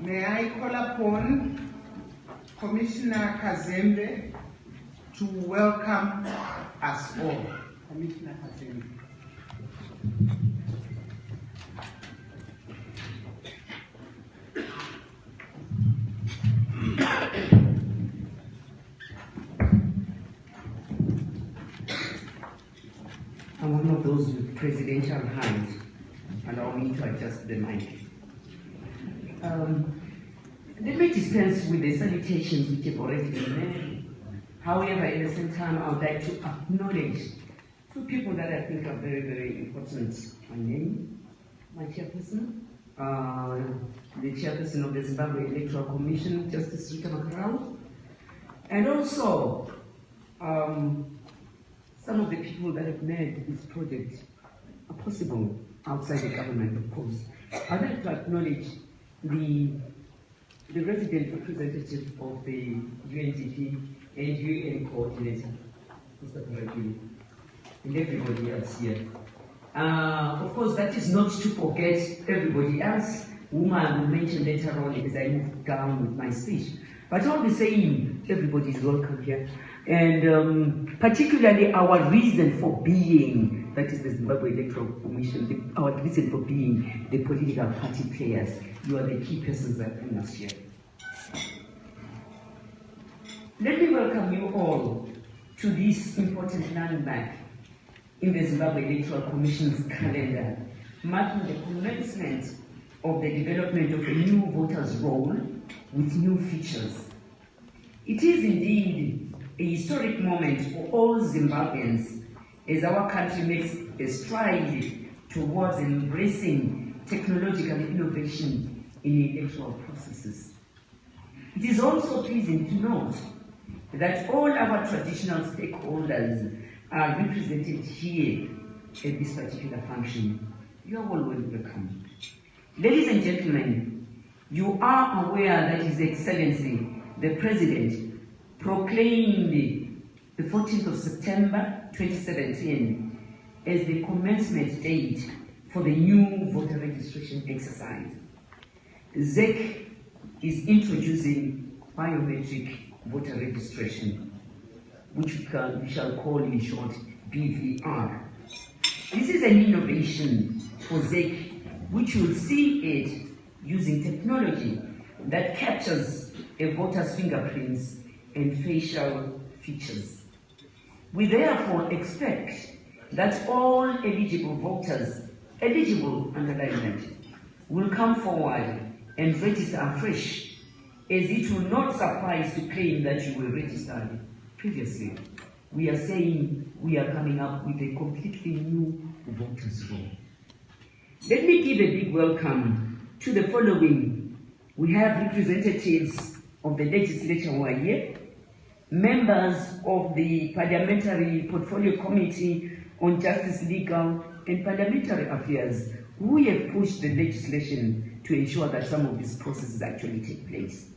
May I call upon Commissioner Kazembe to welcome us all. Commissioner Kazembe. I'm one of those with presidential hands. Allow me to adjust the mic. Let me dispense with the salutations which have already been made. However, at the same time, I would like to acknowledge two people that I think are very, very important. My name, my chairperson, the chairperson of the Zimbabwe Electoral Commission, Justice Rita Makarau, and also some of the people that have made this project possible outside the government, of course. I'd like to acknowledge the resident representative of the UNDP and UN coordinator, Mr. Paraguli, and everybody else here. Of course, that is not to forget everybody else, whom I will mention later on as I move down with my speech. But all the same, everybody is welcome here. And particularly our reason for being, that is the Zimbabwe Electoral Commission, our reason for being the political party players. You are the key persons that bring us here. Let me welcome you all to this important landmark in the Zimbabwe Electoral Commission's calendar, marking the commencement of the development of a new voters' roll with new features. It is indeed a historic moment for all Zimbabweans as our country makes a stride towards embracing technological innovation in electoral processes. It is also pleasing to note that all our traditional stakeholders are represented here at this particular function. You are all welcome. Ladies and gentlemen, you are aware that His Excellency, the President, proclaimed the 14th of September 2017 as the commencement date for the new voter registration exercise. ZEC is introducing biometric voter registration, which we shall call in short BVR. This is an innovation for ZEC, which will see it using technology that captures a voter's fingerprints and facial features. We therefore expect that all eligible voters, eligible underline, will come forward and register afresh, as it will not suffice to claim that you were registered previously. We are saying we are coming up with a completely new voters' roll. Let me give a big welcome to the following. We have representatives of the legislature who are here, members of the Parliamentary Portfolio Committee on Justice, Legal and Parliamentary Affairs, who have pushed the legislation to ensure that some of these processes actually take place.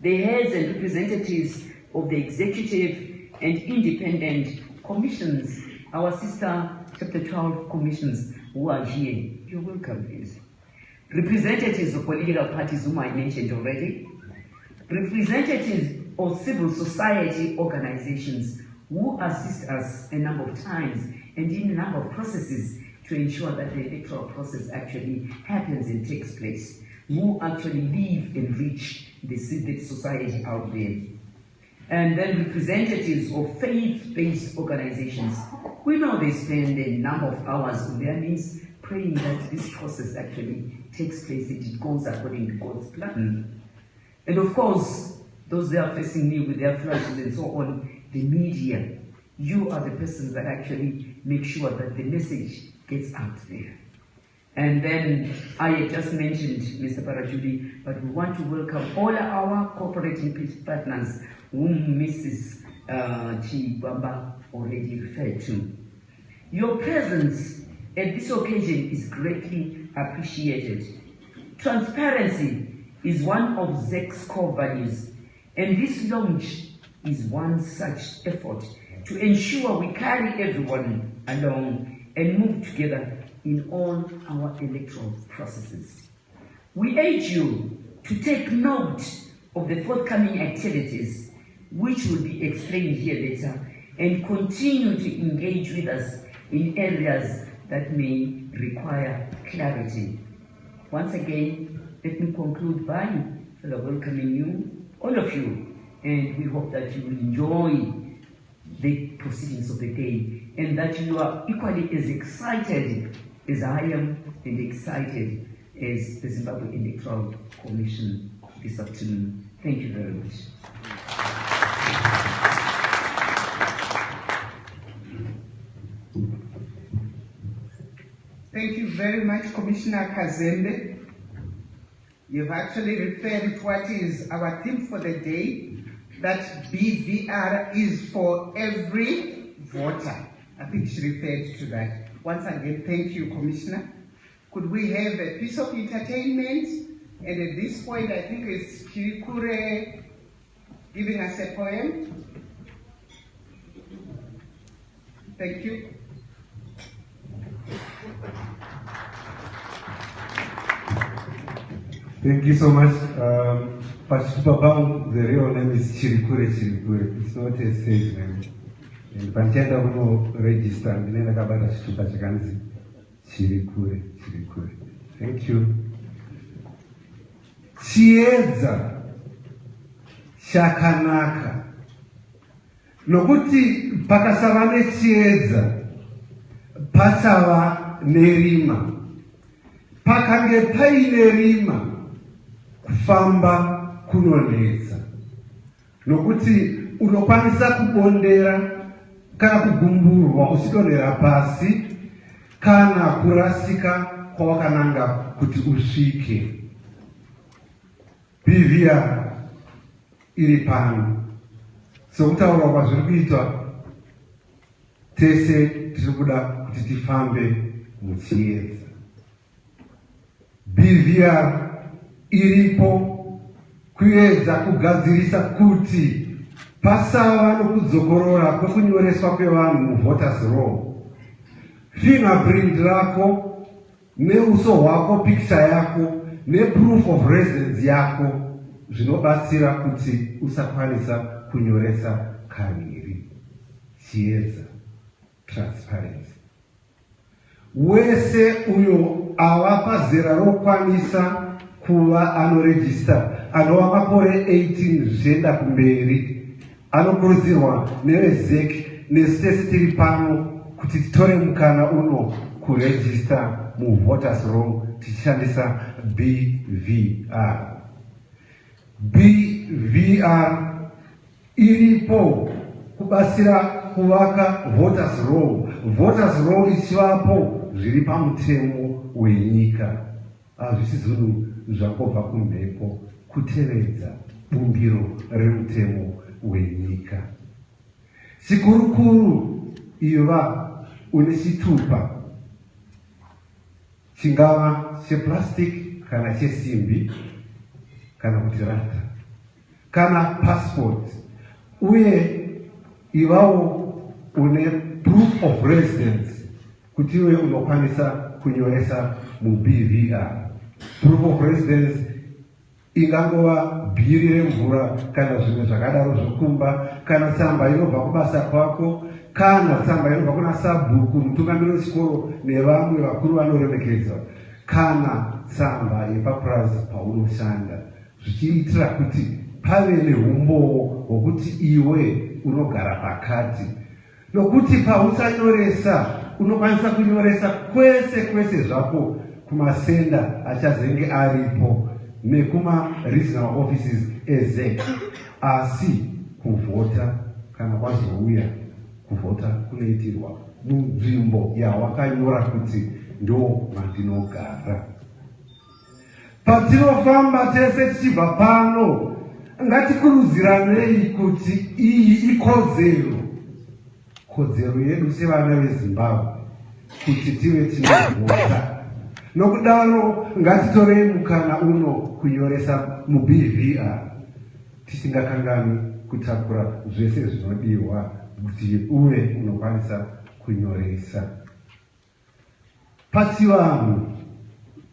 The heads and representatives of the executive and independent commissions, our sister Chapter 12 commissions who are here. You're welcome, please. Representatives of political parties whom I mentioned already, representatives of civil society organizations who assist us a number of times and in a number of processes to ensure that the electoral process actually happens and takes place, who actually live and reach the civil society out there. And then representatives of faith-based organizations. We know they spend a number of hours on their knees praying that this process actually takes place and it goes according to God's plan. And of course, those that are facing me with their flashes and so on, the media, you are the persons that actually make sure that the message gets out there. And then I had just mentioned Mr. Parajuli, but we want to welcome all our cooperating partners whom Mrs. Chibamba already referred to. Your presence at this occasion is greatly appreciated. Transparency is one of ZEC's core values, and this launch is one such effort to ensure we carry everyone along and move together in all our electoral processes. We urge you to take note of the forthcoming activities, which will be explained here later, and continue to engage with us in areas that may require clarity. Once again, let me conclude by welcoming you, all of you, and we hope that you will enjoy the proceedings of the day and that you are equally as excited as I am and excited as the Zimbabwe Electoral Commission this afternoon. Thank you very much. Thank you very much, Commissioner Kazembe. You've actually referred to what is our theme for the day, that BVR is for every voter. I think she referred to that. Once again, thank you, Commissioner. Could we have a piece of entertainment? And at this point, I think it's Chirikure giving us a poem. Thank you. Thank you so much. Pachipapam, the real name is Chirikure Chirikure. It's not a stage name. And Panchenda will register. Chirikure Chirikure. Thank you. Chiedza chakanaka. Nokuti pakasava nechiedza pasava nerima. Pakange paine rima kufamba kunonetsa. Nokuti unokwanisa kubondera kana kugumburwa uchidonhera pasi kana kurasika kwawakananga kuti usvike. BVR iri pano. Sokutaura kwazviri kuitwa tese tiri kuda kuti tifambe muchiedza. BVR iripo kuedza kugadzirisa kuti pasava nokudzokorora kwekunyoreswa kwevanhu muvoters roll. Fingerprint rako neuso hwako, picture yako neproof of residence yako zvinobatsira kuti usakwanisa kunyoresa kaviri. Chiedza, transparency. Wese uyo ava pazera rokwanisa kuva anoregister, anova makore 18 zvichienda kumberi, anokurudzirwa nevezek nesesi tiri pano kuti titore mukana uno kuregister muvoters roll tichishandisa BVR. BVR iripo kubatsira kuvaka voters roll. Voters roll ichivapo zviri pamutemo wenyika. Hazvisi zvinhu zvakobva kumhepo, kutevedza bumbiro remutemo wenyika. Chikurukuru iva une chitupa, chingava cheplastic kana chesimbi kana kuti rata, kana passport, uye ivawo une proof of residence kuti iwe unokwanisa kunyoresa muBVR. Proof of residence ingangova bhiri remvura kana zvimwe zvakadaro zvokumba, kana tsamba inobva kubasa kwako, kana tsamba inobva kuna sabhuku mutungamiri wechikoro nevamwe vakuru vanoremekedzwa, kana tsamba yepapurazi paunoshanda, zvichiitira kuti pave neumbowo hwokuti iwe unogara pakati. Nokuti pausanyoresa unokwanisa kunyoresa kwese kwese zvako kumasenda achazenge aripo nekuma regional offices ezek, asi kuvhota kana kwazouya kuvhota kunoitirwa munzvimbo yawakanyora kuti ndo mandinogara. Patinofamba tese tichibva pano, ngatikurudziranei kuti iyi ikodzero, kodzero yedu sevana veZimbabwe kuti tive tinovhota. Nokudaro ngatitorei mukana uno kunyoresa muBVR tisingakangani kutakura zvese zvinodiwa kuti uve unokwanisa kunyoresa. Pachivanhu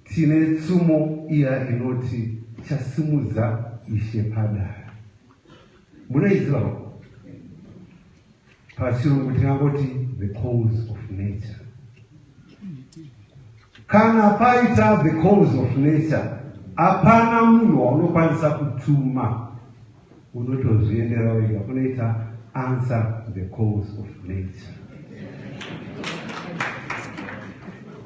tine tsumo iya inoti chasimudza Ishe padare. Munoiziva pachirungu tingangoti the cause of nature. Kana paita the cause of nature, hapana munhu waunokwanisa kutuma unotozviendera wega. Kunoita answer the cause of nature.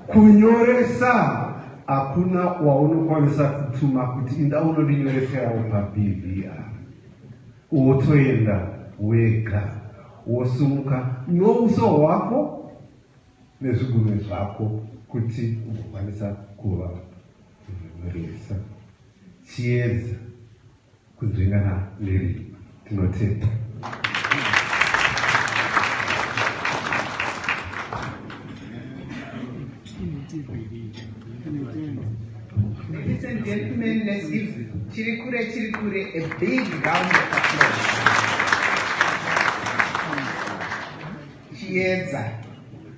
Kunyoresa hakuna waunokwanisa kutuma kuti inda unondinyoreserawo paBVR. Wotoenda wega, wosumuka nouso hwako nezvigumwe zvako kuti ugokwanisa kuva kunyoresa. Chiedza kunzvingana neri tinotenda. Ladies and gentlemen, let's give Chirikure a big round of applause. Chiedza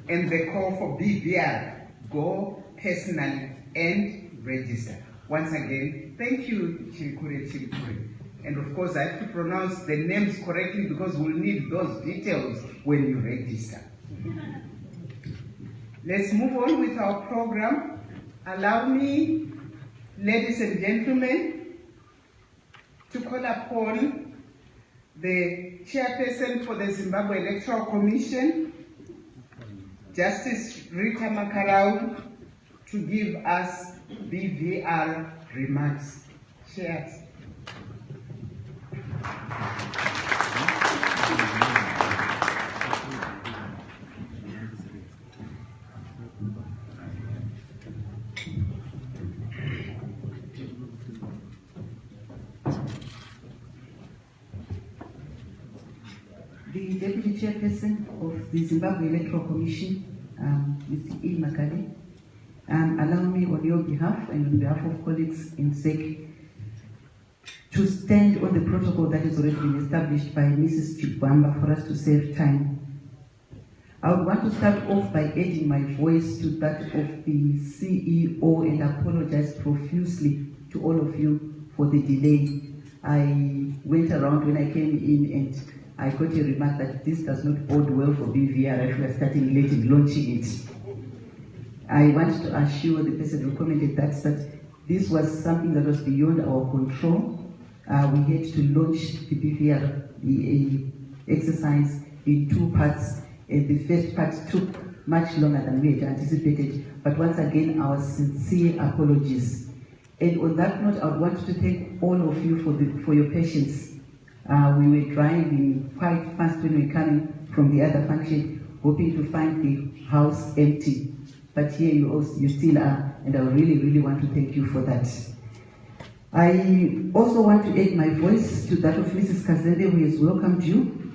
and the call for BVR, go personally and register. Once again, thank you, Chirikure. And of course, I have to pronounce the names correctly because we'll need those details when you register. Let's move on with our program. Allow me, ladies and gentlemen, to call upon the chairperson for the Zimbabwe Electoral Commission, Justice Rita Makarau, to give us BVR remarks. Cheers. The Deputy Chairperson of the Zimbabwe Electoral Commission, Mr. E. Makale, allow me on your behalf and on behalf of colleagues in SEC to stand on the protocol that has already been established by Mrs. Chibwamba for us to save time. I would want to start off by adding my voice to that of the CEO and apologize profusely to all of you for the delay. I went around when I came in and I got a remark that this does not bode well for BVR if we are starting late in launching it. I want to assure the person who commented that this was something that was beyond our control. We had to launch the BVR, the exercise, in two parts. The first part took much longer than we had anticipated, but once again, our sincere apologies. And on that note, I would want to thank all of you for your patience. We were driving quite fast when we were coming from the other function, hoping to find the house empty. But here you still are, and I really want to thank you for that. I also want to add my voice to that of Mrs. Kazende, who has welcomed you,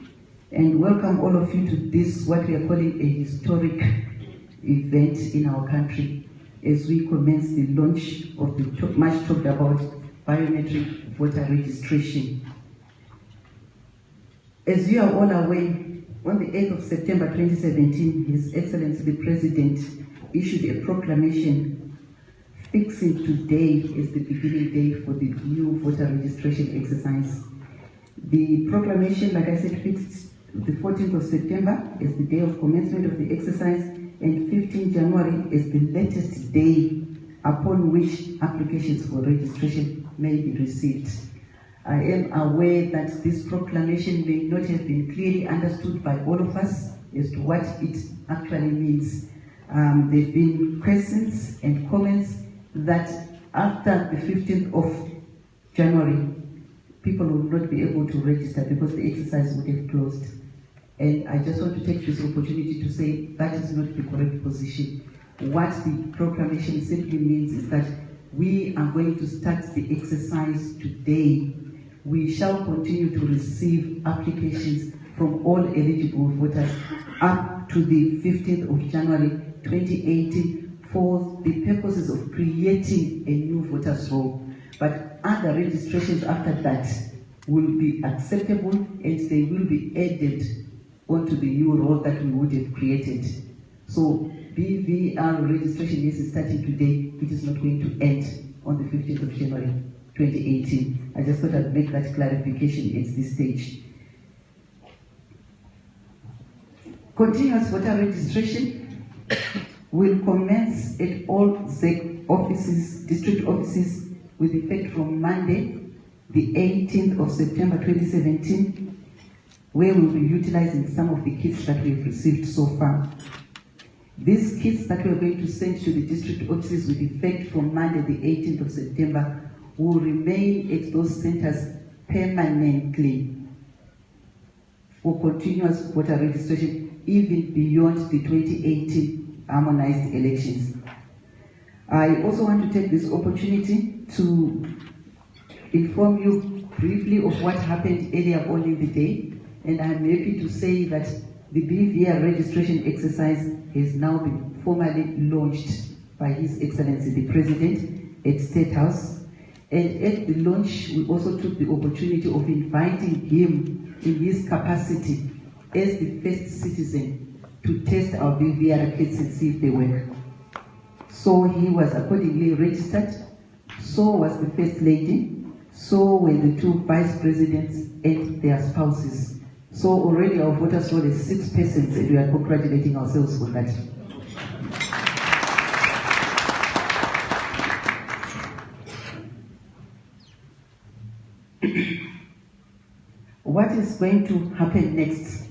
and welcome all of you to this, what we are calling a historic event in our country, as we commence the launch of the much talked about biometric voter registration. As you are all aware, on the 8th of September 2017, His Excellency the President issued a proclamation fixing today as the beginning day for the new voter registration exercise. The proclamation, like I said, fixed the 14th of September as the day of commencement of the exercise and 15 January as the latest day upon which applications for registration may be received. I am aware that this proclamation may not have been clearly understood by all of us as to what it actually means. There have been questions and comments that after the 15th of January, people will not be able to register because the exercise would have closed. And I just want to take this opportunity to say that is not the correct position. What the proclamation simply means is that we are going to start the exercise today. We shall continue to receive applications from all eligible voters up to the 15th of January 2018 for the purposes of creating a new voters roll. But other registrations after that will be acceptable and they will be added onto the new roll that we would have created. So BVR registration is starting today. It is not going to end on the 15th of January. 2018. I just thought I'd make that clarification at this stage. Continuous voter registration will commence at all ZEC offices, district offices, with effect from Monday, the 18th of September 2017, where we'll be utilizing some of the kits that we've received so far. These kits that we're going to send to the district offices with effect from Monday, the 18th of September, will remain at those centers permanently for continuous voter registration, even beyond the 2018 harmonized elections. I also want to take this opportunity to inform you briefly of what happened earlier on in the day, and I'm happy to say that the BVR registration exercise has now been formally launched by His Excellency the President at State House. And at the launch, we also took the opportunity of inviting him in his capacity as the first citizen to test our BVR kits and see if they work. So he was accordingly registered, so was the First Lady, so were the two Vice Presidents and their spouses. So already our voters roll is 6 persons, and we are congratulating ourselves for that. What is going to happen next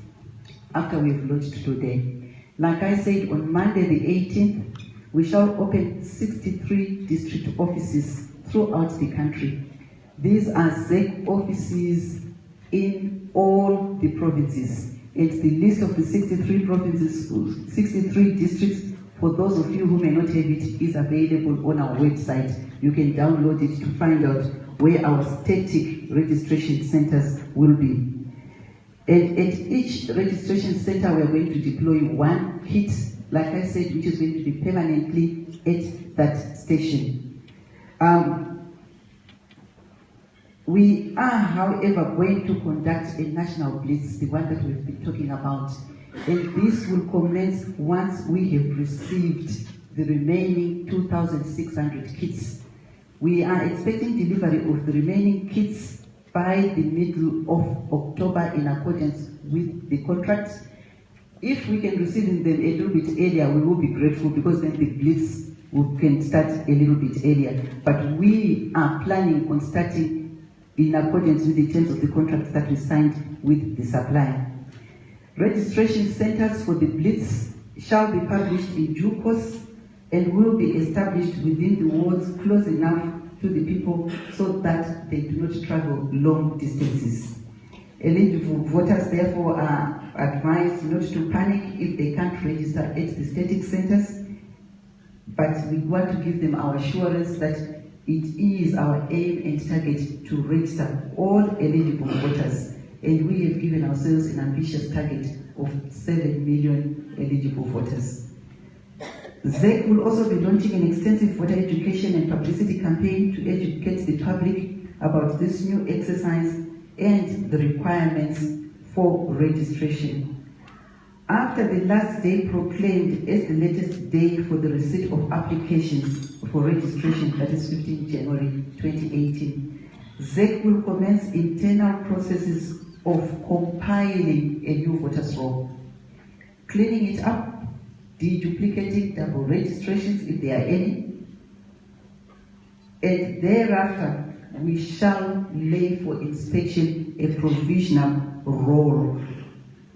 after we've launched today? Like I said, on Monday the 18th, we shall open 63 district offices throughout the country. These are ZEC offices in all the provinces. And the list of the 63 provinces, 63 districts, for those of you who may not have it, is available on our website. You can download it to find out where our static registration centers will be. And at each registration center, we are going to deploy one kit, like I said, which is going to be permanently at that station. We are, however, going to conduct a national blitz, the one that we've been talking about. And this will commence once we have received the remaining 2,600 kits. We are expecting delivery of the remaining kits by the middle of October in accordance with the contract. If we can receive them a little bit earlier, we will be grateful, because then the blitz can start a little bit earlier. But we are planning on starting in accordance with the terms of the contract that we signed with the supplier. Registration centers for the blitz shall be published in due course and will be established within the wards close enough to the people so that they do not travel long distances. Eligible voters therefore are advised not to panic if they can't register at the static centers, but we want to give them our assurance that it is our aim and target to register all eligible voters, and we have given ourselves an ambitious target of 7 million eligible voters. ZEC will also be launching an extensive voter education and publicity campaign to educate the public about this new exercise and the requirements for registration. After the last day proclaimed as the latest day for the receipt of applications for registration, that is 15 January 2018, ZEC will commence internal processes of compiling a new voters roll, cleaning it up, deduplicating double registrations if there are any, and thereafter we shall lay for inspection a provisional roll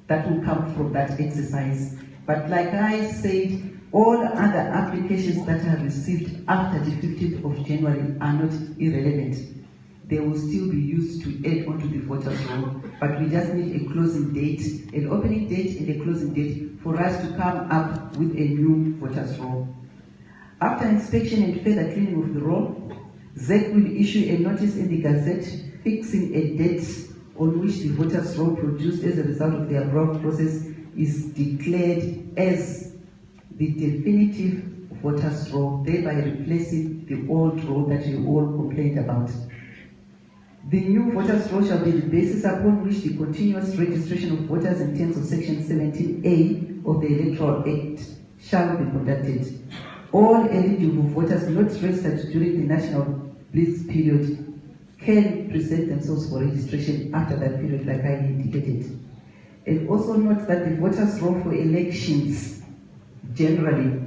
that will come from that exercise. But like I said, all other applications that are received after the 15th of January are not irrelevant. They will still be used to add onto the voters roll, but we just need a closing date, an opening date and a closing date for us to come up with a new voters roll. After inspection and further cleaning of the roll, ZEC will issue a notice in the Gazette fixing a date on which the voters roll produced as a result of the above process is declared as the definitive voters roll, thereby replacing the old roll that we all complained about. The new voters roll shall be the basis upon which the continuous registration of voters in terms of Section 17A of the Electoral Act shall be conducted. All eligible voters not registered during the national blitz period can present themselves for registration after that period, like I indicated. And also note that the voters' roll for elections generally,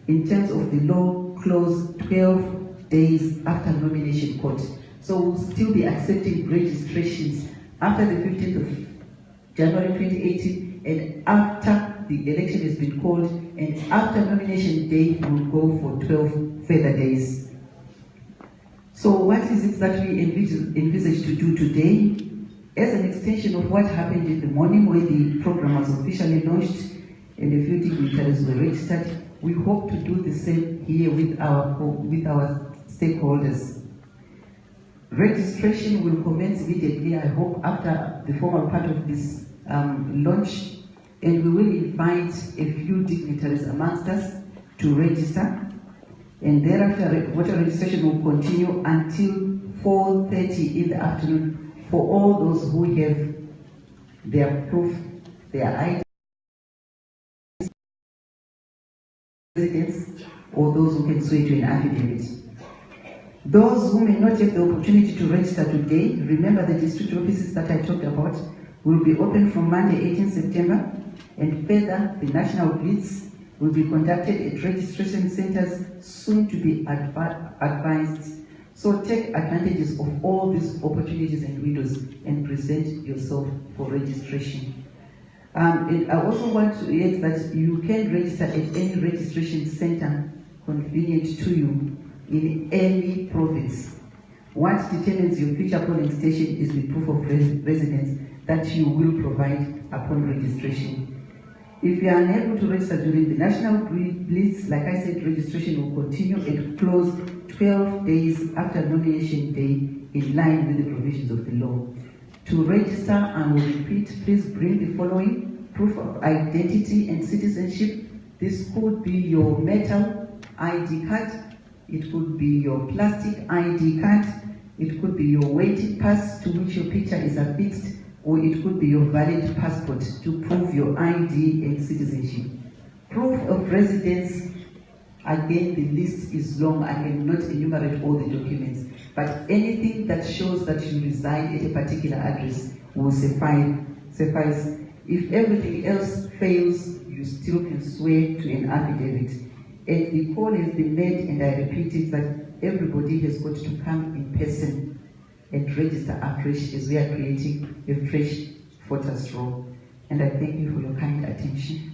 in terms of the law, close 12 days after nomination court. So we'll still be accepting registrations after the 15th of January 2018 and after the election has been called, and after nomination day we'll go for 12 further days. So what is it that we envisage to do today? As an extension of what happened in the morning when the program was officially launched and a few dignitaries were registered, we hope to do the same here with our stakeholders. Registration will commence immediately, I hope, after the formal part of this launch, and we will invite a few dignitaries amongst us to register, and thereafter voter registration will continue until 4:30 in the afternoon for all those who have their proof, their ID, residence, or those who can swear to an affidavit. Those who may not have the opportunity to register today, remember the district offices that I talked about will be open from Monday 18 September, and further the national blitz will be conducted at registration centers soon to be advised. So take advantages of all these opportunities and windows and present yourself for registration. And I also want to add that you can register at any registration center convenient to you in any province. What determines your future polling station is the proof of residence that you will provide upon registration. If you are unable to register during the national blitz, like I said, registration will continue and close 12 days after nomination day in line with the provisions of the law. To register, I will repeat, please bring the following: proof of identity and citizenship. This could be your metal ID card, it could be your plastic ID card, it could be your waiting pass to which your picture is affixed, or it could be your valid passport to prove your ID and citizenship. Proof of residence, again, the list is long. I cannot enumerate all the documents, but anything that shows that you reside at a particular address will suffice. If everything else fails, you still can swear to an affidavit. And the call has been made, and I repeat it, that everybody has got to come in person and register afresh as we are creating a fresh voters roll. And I thank you for your kind attention.